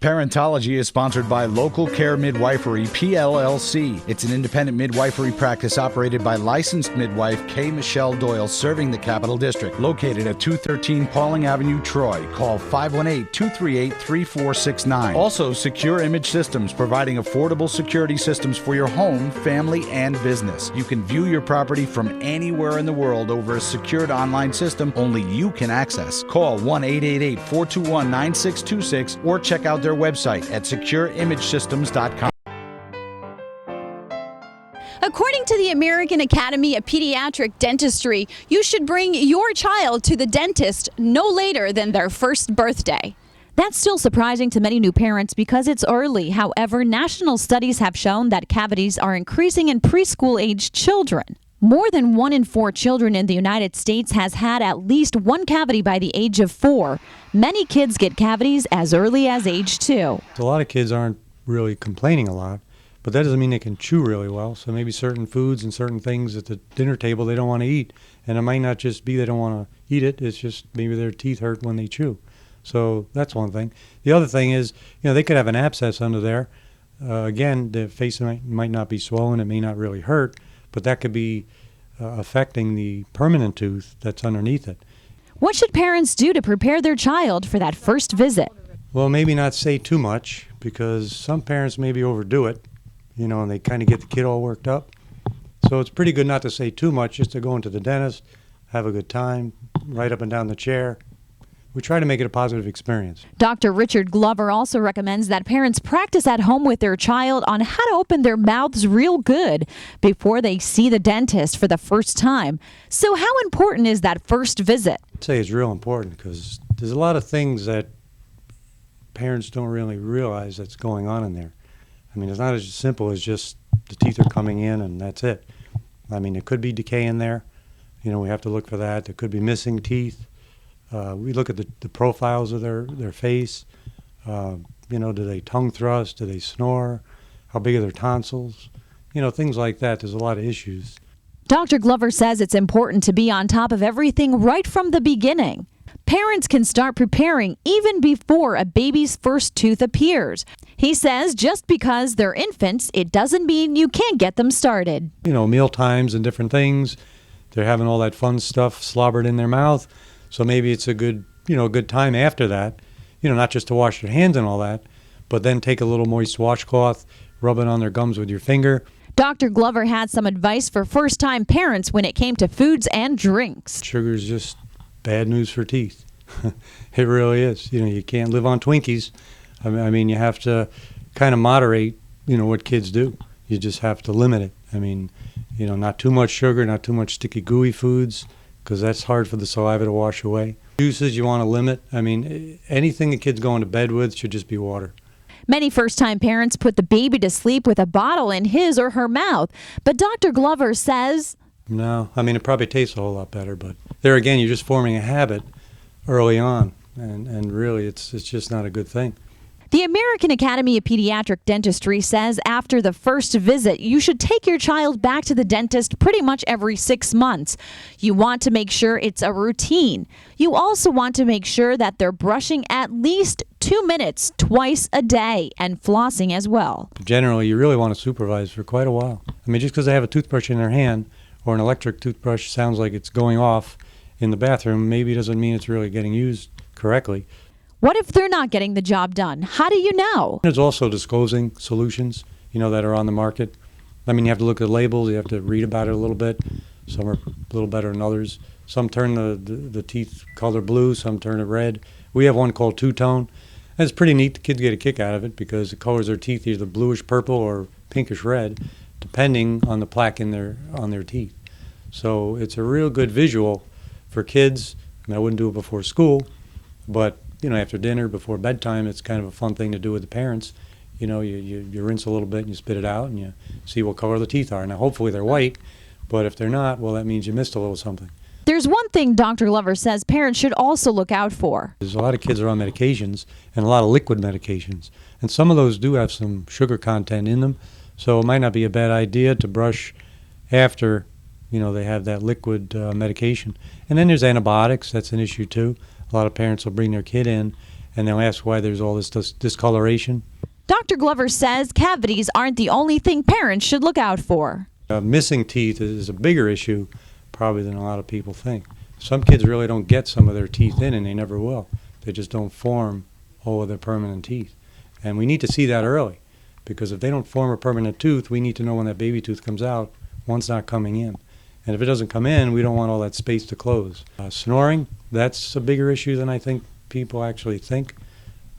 Parentology is sponsored by Local Care Midwifery, PLLC. It's an independent midwifery practice operated by licensed midwife K. Michelle Doyle, serving the Capital District. Located at 213 Pauling Avenue, Troy. Call 518-238-3469. Also, Secure Image Systems, providing affordable security systems for your home, family, and business. You can view your property from anywhere in the world over a secured online system only you can access. Call 1-888-421-9626 or check out their website at secureimagesystems.com. According to the American Academy of Pediatric Dentistry, you should bring your child to the dentist no later than their first birthday. That's still surprising to many new parents because it's early. However, national studies have shown that cavities are increasing in preschool-aged children. More than 1 in 4 children in the United States has had at least one cavity by the age of 4. Many kids get cavities as early as age 2. A lot of kids aren't really complaining a lot, but that doesn't mean they can chew really well. So maybe certain foods and certain things at the dinner table they don't want to eat. And it might not just be they don't want to eat it, it's just maybe their teeth hurt when they chew. So that's one thing. The other thing is, they could have an abscess under there. Again, the face might not be swollen, it may not really hurt, but that could be affecting the permanent tooth that's underneath it. What should parents do to prepare their child for that first visit? Well, maybe not say too much, because some parents maybe overdo it, and they kind of get the kid all worked up. So it's pretty good not to say too much, just to go into the dentist, have a good time, right up and down the chair. We try to make it a positive experience. Dr. Richard Glover also recommends that parents practice at home with their child on how to open their mouths real good before they see the dentist for the first time. So how important is that first visit? I'd say it's real important because there's a lot of things that parents don't really realize that's going on in there. I mean, it's not as simple as just the teeth are coming in and that's it. I mean, there could be decay in there. We have to look for that. There could be missing teeth. We look at the profiles of their face. Do they tongue thrust? Do they snore? How big are their tonsils? Things like that. There's a lot of issues. Dr. Glover says it's important to be on top of everything right from the beginning. Parents can start preparing even before a baby's first tooth appears. He says just because they're infants, it doesn't mean you can't get them started. Meal times and different things. They're having all that fun stuff slobbered in their mouth. So maybe it's a good time after that, not just to wash their hands and all that, but then take a little moist washcloth, rub it on their gums with your finger. Dr. Glover had some advice for first-time parents when it came to foods and drinks. Sugar is just bad news for teeth. It really is. You can't live on Twinkies. I mean, you have to kind of moderate, what kids do. You just have to limit it. I mean, not too much sugar, not too much sticky, gooey foods, because that's hard for the saliva to wash away. Juices you want to limit. I mean, anything the kid's going to bed with should just be water. Many first-time parents put the baby to sleep with a bottle in his or her mouth, but Dr. Glover says... No, I mean, it probably tastes a whole lot better, but there again, you're just forming a habit early on, and really it's just not a good thing. The American Academy of Pediatric Dentistry says after the first visit, you should take your child back to the dentist pretty much every 6 months. You want to make sure it's a routine. You also want to make sure that they're brushing at least 2 minutes twice a day and flossing as well. Generally, you really want to supervise for quite a while. I mean, just because they have a toothbrush in their hand or an electric toothbrush sounds like it's going off in the bathroom, maybe doesn't mean it's really getting used correctly. What if they're not getting the job done? How do you know? There's also disclosing solutions, that are on the market. I mean, you have to look at the labels. You have to read about it a little bit. Some are a little better than others. Some turn the teeth color blue. Some turn it red. We have one called two-tone. And it's pretty neat. The kids get a kick out of it because it colors their teeth either bluish purple or pinkish red, depending on the plaque on their teeth. So it's a real good visual for kids. I mean, I wouldn't do it before school, but after dinner, before bedtime, it's kind of a fun thing to do with the parents. You rinse a little bit and you spit it out and you see what color the teeth are. Now, hopefully they're white, but if they're not, well, that means you missed a little something. There's one thing Dr. Glover says parents should also look out for. There's a lot of kids are on medications and a lot of liquid medications, and some of those do have some sugar content in them, so it might not be a bad idea to brush after they have that liquid medication. And then there's antibiotics. That's an issue too. A lot of parents will bring their kid in and they'll ask why there's all this discoloration. Dr. Glover says cavities aren't the only thing parents should look out for. Missing teeth is a bigger issue probably than a lot of people think. Some kids really don't get some of their teeth in, and they never will. They just don't form all of their permanent teeth. And we need to see that early, because if they don't form a permanent tooth, we need to know when that baby tooth comes out, one's not coming in. And if it doesn't come in, we don't want all that space to close. Snoring, that's a bigger issue than I think people actually think.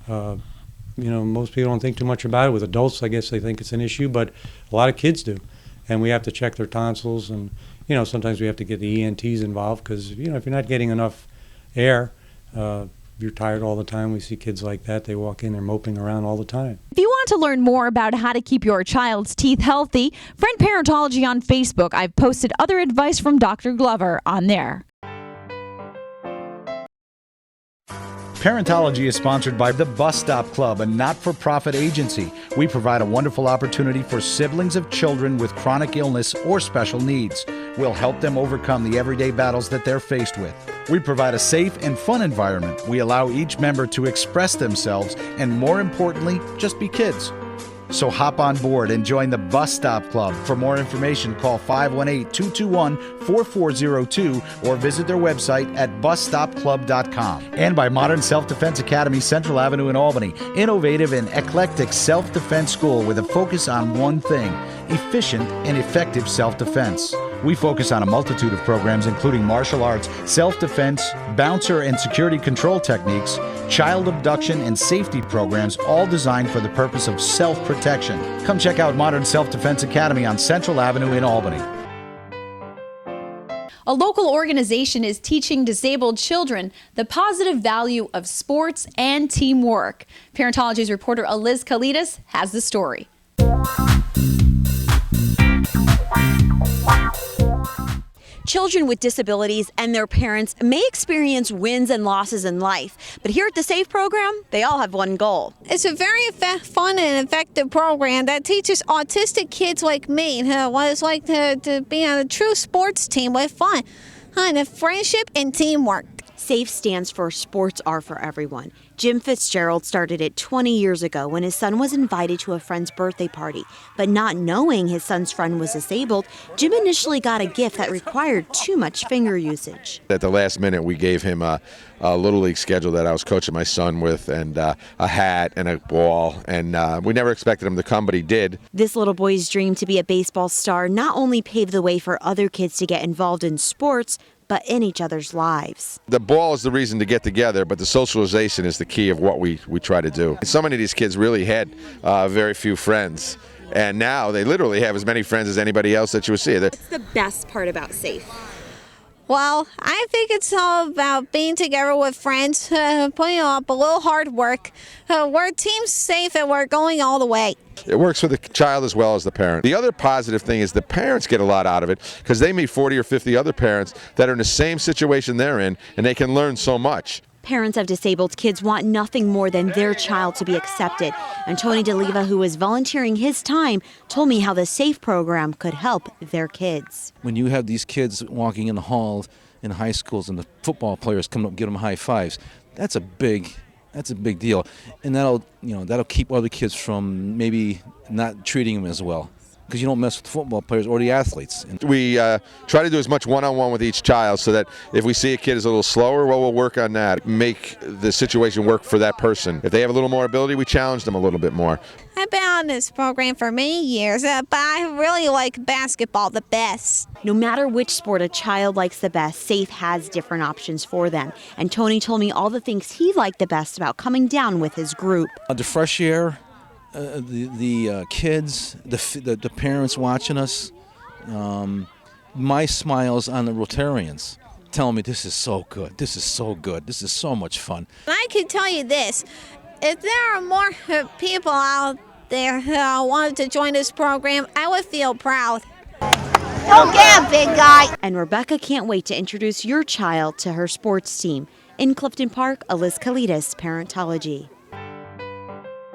Most people don't think too much about it. With adults, I guess they think it's an issue, but a lot of kids do. And we have to check their tonsils, and sometimes we have to get the ENTs involved, because if you're not getting enough air, you're tired all the time. We see kids like that. They walk in, they're moping around all the time. If you want to learn more about how to keep your child's teeth healthy, friend Parentology on Facebook. I've posted other advice from Dr. Glover on there. Parentology is sponsored by the Bus Stop Club, a not-for-profit agency. We provide a wonderful opportunity for siblings of children with chronic illness or special needs. We'll help them overcome the everyday battles that they're faced with. We provide a safe and fun environment. We allow each member to express themselves and, more importantly, just be kids. So hop on board and join the Bus Stop Club. For more information, call 518-221-4402 or visit their website at busstopclub.com. And by Modern Self-Defense Academy, Central Avenue in Albany, innovative and eclectic self-defense school with a focus on one thing: efficient and effective self-defense. We focus on a multitude of programs, including martial arts, self-defense, bouncer and security control techniques, child abduction, and safety programs, all designed for the purpose of self-protection. Come check out Modern Self-Defense Academy on Central Avenue in Albany. A local organization is teaching disabled children the positive value of sports and teamwork. Parentology's reporter Aliz Koletas has the story. Children with disabilities and their parents may experience wins and losses in life, but here at the SAFE program, they all have one goal. It's a very fun and effective program that teaches autistic kids like me what it's like to be on a true sports team with fun, and friendship and teamwork. SAFE stands for Sports Are for Everyone. Jim Fitzgerald started it 20 years ago when his son was invited to a friend's birthday party. But not knowing his son's friend was disabled, Jim initially got a gift that required too much finger usage. At the last minute, we gave him a Little League schedule that I was coaching my son with, and a hat and a ball. And we never expected him to come, but he did. This little boy's dream to be a baseball star not only paved the way for other kids to get involved in sports, but in each other's lives. The ball is the reason to get together, but the socialization is the key of what we try to do. So many of these kids really had very few friends, and now they literally have as many friends as anybody else that you would see. What's the best part about SAFE? Well, I think it's all about being together with friends, putting up a little hard work. We're team SAFE and we're going all the way. It works for the child as well as the parent. The other positive thing is the parents get a lot out of it, because they meet 40 or 50 other parents that are in the same situation they're in, and they can learn so much. Parents of disabled kids want nothing more than their child to be accepted. And Tony DeLiva, who was volunteering his time, told me how the SAFE program could help their kids. When you have these kids walking in the halls in high schools and the football players come up and give them high fives, that's a big deal. And that'll keep other kids from maybe not treating them as well, because you don't mess with football players or the athletes. We try to do as much one-on-one with each child, so that if we see a kid is a little slower, well, we'll work on that, make the situation work for that person. If they have a little more ability, we challenge them a little bit more. I've been on this program for many years, but I really like basketball the best. No matter which sport a child likes the best, SAFE has different options for them. And Tony told me all the things he liked the best about coming down with his group. The fresh air, the kids, the parents watching us, my smiles on the Rotarians telling me this is so good, this is so good, this is so much fun. I can tell you this, if there are more people out there who wanted to join this program, I would feel proud. Okay, big guy. And Rebecca can't wait to introduce your child to her sports team. In Clifton Park, Aliz Koletas, Parentology.